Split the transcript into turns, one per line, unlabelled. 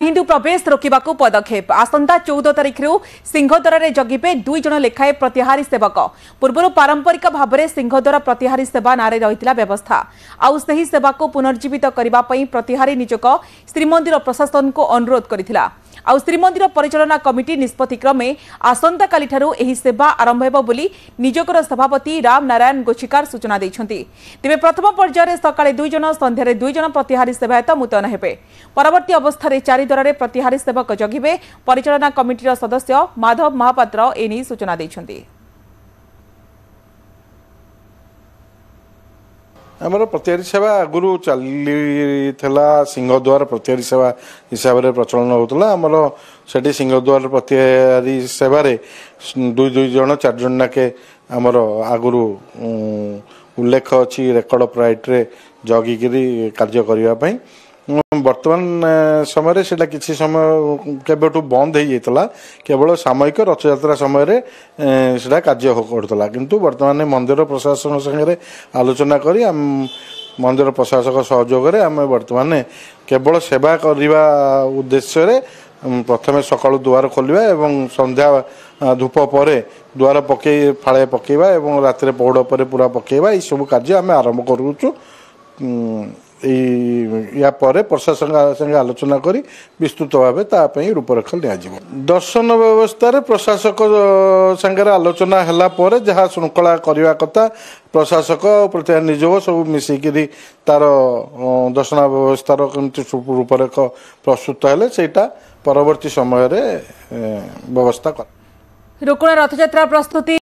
हिंदू प्रवेश रोकवाक पदक्षेप आसंता 14 तारिख सिंहद्वार जगिबे 2 जन लेखाए प्रतिहारी सेवक पूर्व पारंपरिक भाव में सिंहद्वार प्रतिहारी सेवा नारे रही व्यवस्था आउ सही सेवा को पुनर्जीवित करने प्रतिहारी निजोग श्रीमंदिर प्रशासन को अनुरोध करथिला। आउ श्रीमंदिर परिचालना कमिटी निष्पत्ति क्रमे आसंता काली ठारू एही सेवा आरंभ हेबो बोली निजोगर सभापति राम नारायण गोचिकार सूचना दैछन्ति। तेबे प्रथम पर्यायर सकाळे 2 जन संध्यारे 2 जन प्रतिहारी सेवायत मुतयन हेबे। परवर्ती अवस्था चारि द्वारा प्रतिहारी सेवक जगिबे परिचालना कमिटीर सदस्य माधव महापात्र एनी सूचना दैछन्ति।
आमर प्रतिहारी सेवा आगुरी चली सिंहद्वार प्रतिहारी सेवा हिसाब से प्रचलन होता आमर से सिंहद्वार प्रतिहारी सेवार 2 जन 4 जन नाके आमर आगुरी उल्लेख अच्छी रेकर्ड ऑफ राइट रे जगिकी कार्य करने वर्तमान समय से किसी समय केबेठू बंद हो जाता केवल सामयिक रथयात्रा समय से कार्य करता किंतु वर्तमान मंदिर प्रशासन संगे आलोचना करी मंदिर प्रशासक सहयोग आम वर्तमान केवल सेवा करने उद्देश्य प्रथम सकाळु द्वार खोलिबा एवं संध्या धूप पर द्वार पके फाळे पकेबा एवं रात्रि पौड़ पर पूरा पकेबा ये सब कार्य आम आरंभ करूँ। या पर प्रशासन संगे आलोचना करी विस्तृत भाव तापाई रूपरेख लिया दर्शन व्यवस्था रे प्रशासक संगे आलोचना हैला पर जहाँ श्रृंखला करने कथा प्रशासक प्रति निजोग सब मिसिकी तार दर्शन व्यवस्था रूपरेख प्रस्तुत हेले सेटा परवर्ती समय व्यवस्था कर।
रुकुणा रथयात्रा प्रस्तुति।